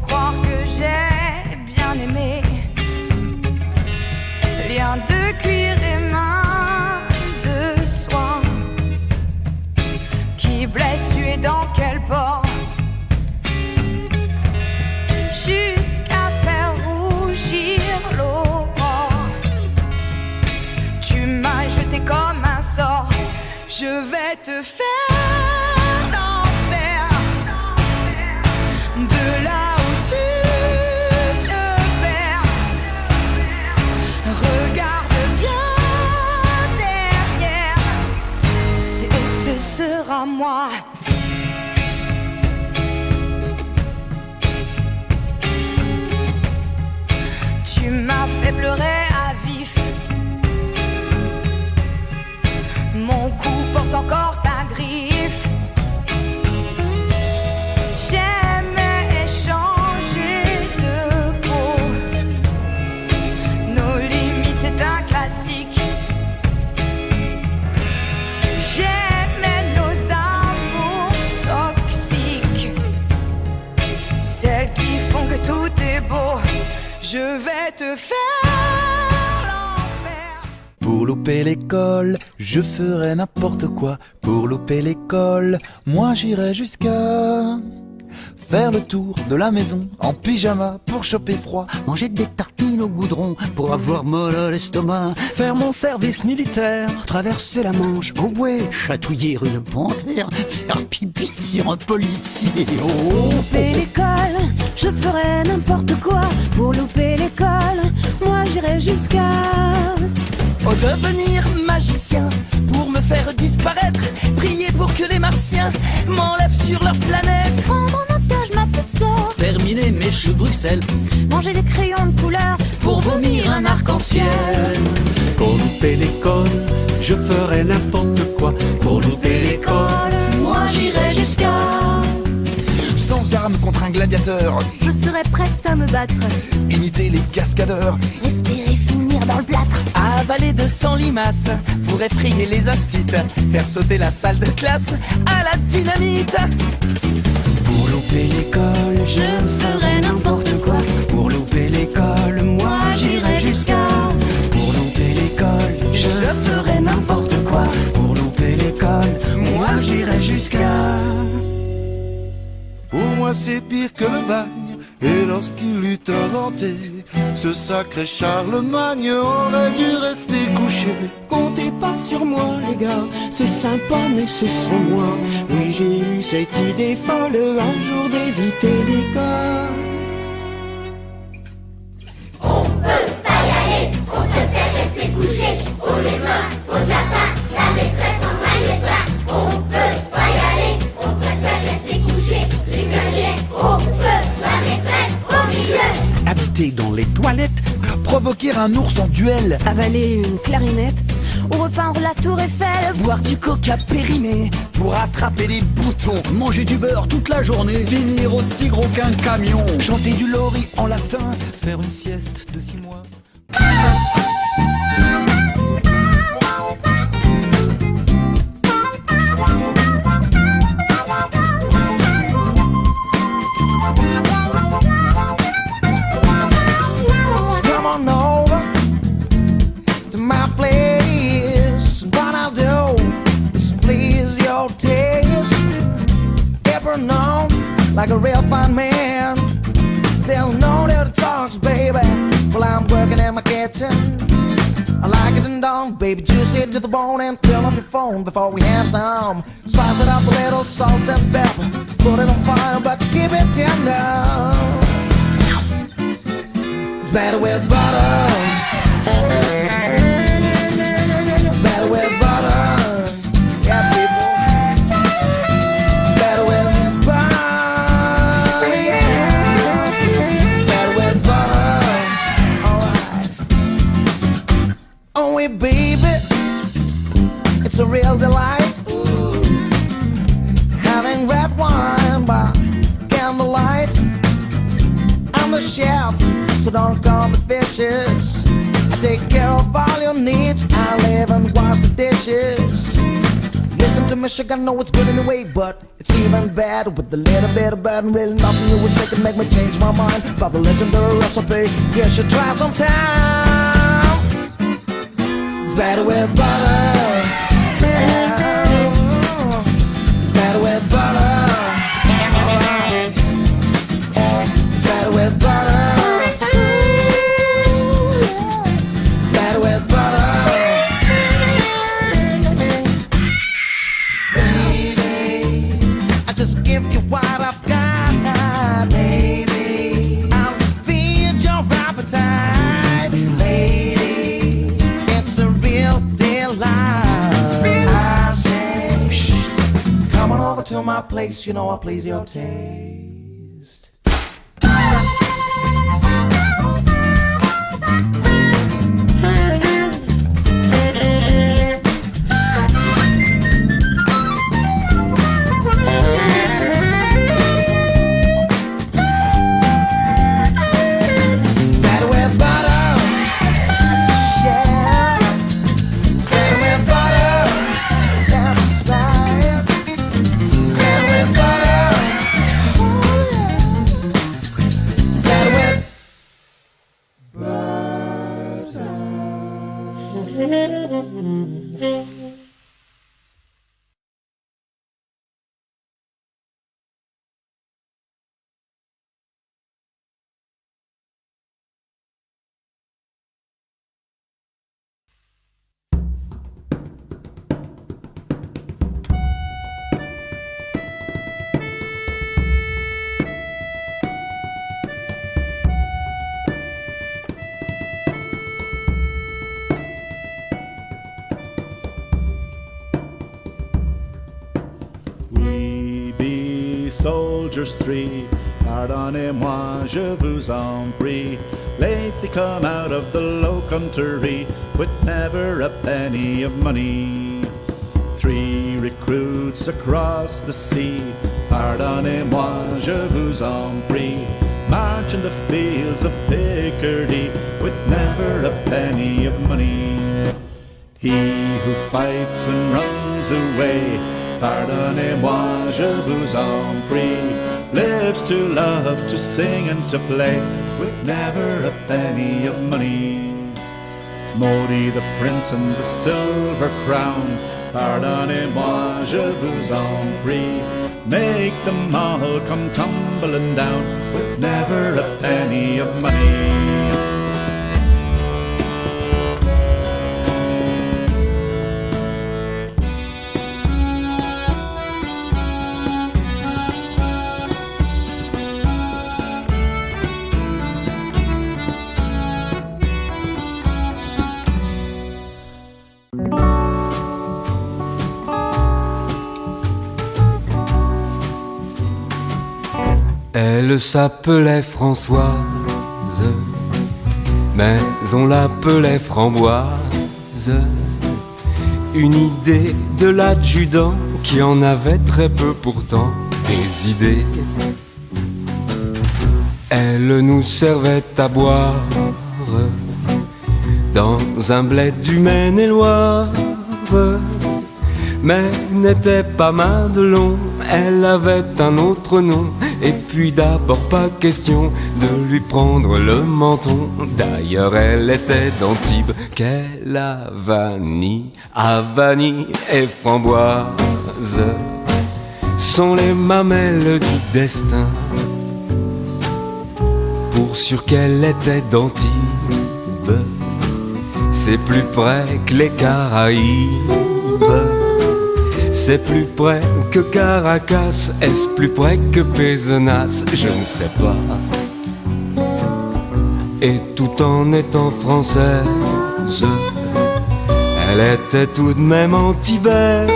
faut croire que j'ai bien aimé. Lien de cuir et main de soie qui blesse, tu es dans quel port? Jusqu'à faire rougir l'aurore. Tu m'as jeté comme un sort. Je vais te faire l'enfer. De là où tu te perds, regarde bien derrière, et ce sera moi. Tu m'as fait pleurer à vif. Mon cou porte encore ta griffe. J'aimais échanger de peau. Nos limites, c'est un classique. J'aimais nos amours toxiques, celles qui font que tout est beau. Je vais te faire l'enfer. Pour louper l'école, je ferai n'importe quoi. Pour louper l'école, moi j'irai jusqu'à faire le tour de la maison en pyjama pour choper froid. Manger des tartines au goudron pour avoir mal à l'estomac. Faire mon service militaire, Traverser la Manche au bouée, chatouiller une panthère, faire pipi sur un policier. Oh. Louper l'école, je ferai n'importe quoi. Pour louper l'école, moi j'irai jusqu'à devenir magicien pour me faire disparaître, prier pour que les martiens m'enlèvent sur leur planète. prendre en otage ma petite sœur, Terminer mes choux de Bruxelles manger des crayons de couleur pour vomir un arc-en-ciel. Pour louper l'école, je ferai n'importe quoi. Pour louper l'école, moi j'irai jusqu'à Sans armes contre un gladiateur, je serai prête à me battre, imiter les cascadeurs. respirer, finir dans le plâtre. Avaler 200 limaces pour effrayer les astites, faire sauter la salle de classe à la dynamite. pour louper l'école, Je ferai n'importe quoi. pour louper l'école, moi J'irai jusqu'à pour louper l'école, Je ferai n'importe quoi. pour louper l'école, moi j'irai jusqu'à. Pour moi c'est pire que le bagne. Et lorsqu'il eut inventé ce sacré Charlemagne, aurait dû rester couché. Comptez pas sur moi les gars, c'est sympa mais c'est sans moi. Oui j'ai eu cette idée folle un jour d'éviter l'école. On veut pas y aller, on préfère rester couché. Pour les mains, pour de la pain, la maîtresse en maillot de bain. On veut pas y aller, on préfère rester couché. Les guerriers au feu, la maîtresse au milieu. Habiter dans les toilettes, Provoquer un ours en duel, avaler une clarinette ou repeindre la tour Eiffel. boire du coca périmé pour attraper les boutons. Manger du beurre toute la journée, finir aussi gros qu'un camion. chanter du lori en latin. Faire une sieste de 6 mois. Come on over to my place. What I'll do is please your taste. Ever known like a real fine man, they'll know that it talks, baby. Well, I'm working in my kitchen. I like it and done, baby, juicy to the bone. And turn off your phone before we have some. Spice it up a little salt and pepper. Put it on fire, but keep it tender. It's better with butter. It's better with butter. Yeah, people. It's better with butter. Yeah. It's better with butter. Alright. Oh, wait, baby. It's a real delight. Having red wine by candlelight. I'm the chef, so don't call me vicious. I take care of all your needs. I live and wash the dishes. Listen listen to Michigan, know it's good anyway, but it's even bad with the little bit of bad and really nothing you would say can make me change my mind about the legendary recipe. You should try sometime. It's better with butter. It's better with butter. It's better with butter. It's better with butter. Give you what I've got, baby. I'll feed your appetite, lady. It's a real delight. I say, shh, come on over to my place. You know I'll please your taste. Soldiers three, pardonnez-moi, je vous en prie, lately come out of the low country with never a penny of money. 3 recruits across the sea, pardonnez-moi, je vous en prie, march in the fields of Picardy with never a penny of money. He who fights and runs away, pardonnez-moi, je vous en prie, lives to love, to sing and to play, with never a penny of money. Maudit the prince and the silver crown, pardonnez-moi, je vous en prie, make them all come tumbling down, with never a penny of money. Elle s'appelait Françoise, mais on l'appelait Framboise. Une idée de l'adjudant qui en avait très peu pourtant des idées. Elle nous servait à boire dans un bled du Maine-et-Loire, mais n'était pas Madelon, elle avait un autre nom. Et puis d'abord pas question de lui prendre le menton. D'ailleurs elle était d'Antibes, qu'elle a vanille. Vanille et Framboise sont les mamelles du destin. Pour sûr qu'elle était d'Antibes, c'est plus près que les Caraïbes. C'est plus près que Caracas, est-ce plus près que Pézenas? Je ne sais pas. Et tout en étant française, elle était tout de même antibaise.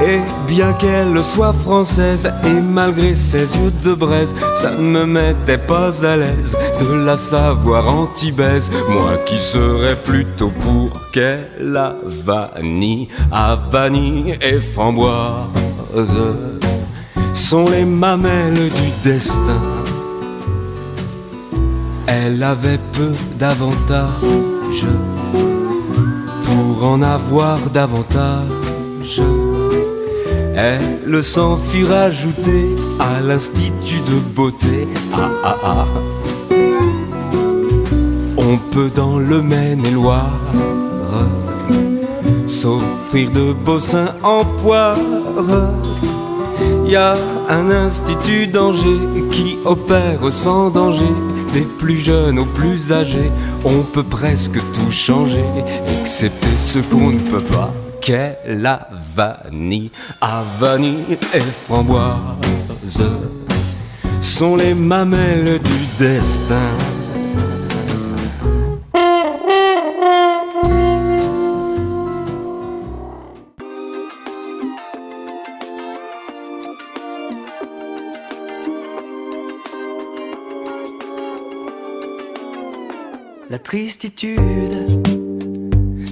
Et bien qu'elle soit française, et malgré ses yeux de braise, ça ne me mettait pas à l'aise de la savoir antibaise. Moi qui serais plutôt pour qu'elle a vanille. Vanille et Framboise sont les mamelles du destin. Elle avait peu d'avantages pour pour en avoir davantage. Elle s'enfuit rajouter à l'institut de beauté. Ah ah ah. On peut dans le Maine-et-Loire s'offrir de beaux seins en poire. Y a un institut d'Angers qui opère sans danger, des plus jeunes aux plus âgés. On peut presque tout changer, excepté ce qu'on ne peut pas, qu'est la vanille. Ah, vanille et framboise sont les mamelles du destin. La tristitude,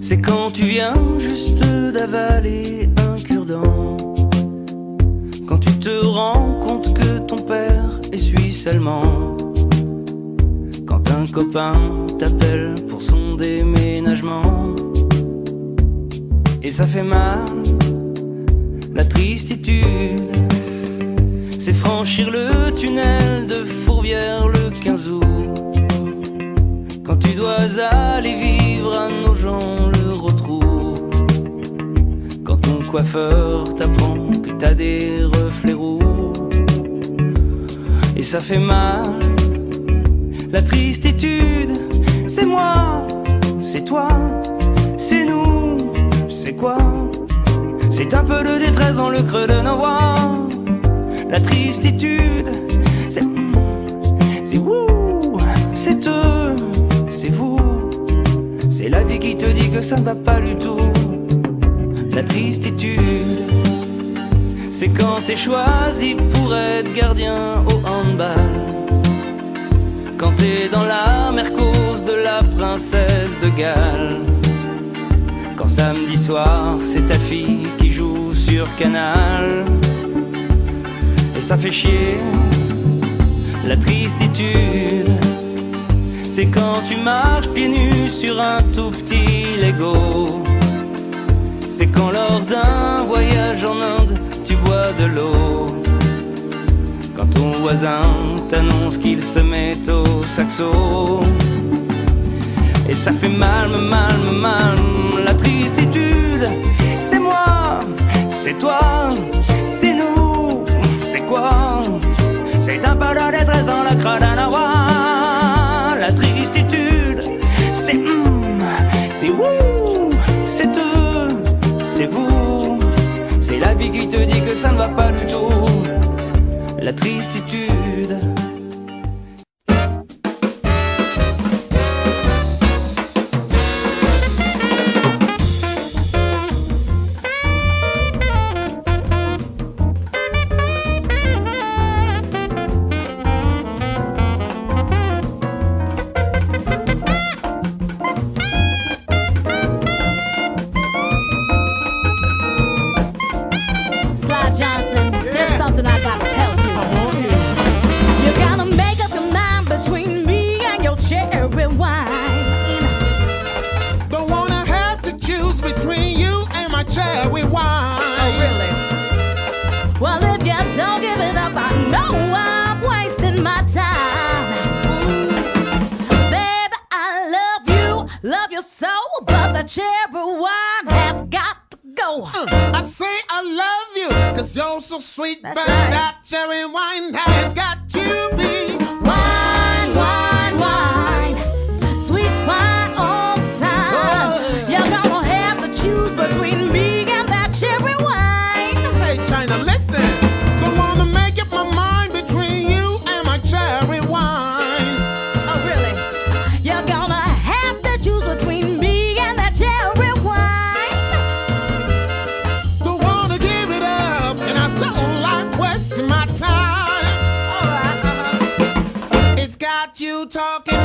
c'est quand tu viens juste d'avaler un cure-dent, quand tu te rends compte que ton père est suisse allemand, quand un copain t'appelle pour son déménagement, et ça fait mal. La tristitude, c'est franchir le tunnel de Fourvière le 15 août, quand tu dois aller vivre à Nogent le Rotrou, quand ton coiffeur t'apprend que t'as des reflets roux, et ça fait mal. La tristitude, c'est moi, c'est toi, c'est nous, c'est quoi? C'est un peu de détresse dans le creux de nos voix. La tristitude, c'est vous, c'est eux, c'est vous, c'est la vie qui te dit que ça ne va pas du tout. La tristitude, c'est quand t'es choisi pour être gardien au handball, quand t'es dans la mercose de la princesse de Galles, quand samedi soir c'est ta fille qui joue sur Canal, et ça fait chier. La tristitude, c'est quand tu marches pieds nus sur un tout petit Lego, c'est quand lors d'un voyage en Inde tu bois de l'eau, quand ton voisin t'annonce qu'il se met au saxo, et ça fait mal, mal. La tristitude, c'est moi, c'est toi, c'est nous, c'est quoi? C'est un peu de détresse dans la Cradanawa. La tristitude, c'est vous, c'est eux, c'est vous, c'est la vie qui te dit que ça ne va pas du tout. La tristitude. I say I love you, 'cause you're so sweet. That's but right. That cherry wine has got to be wine, wine, wine, sweet wine all the time. Oh. You're gonna have to choose between me and that cherry wine. Hey, China, listen. Don't wanna make up my mind between you and my cherry wine. Oh, really? You're gonna have to choose between me and that cherry wine. You talking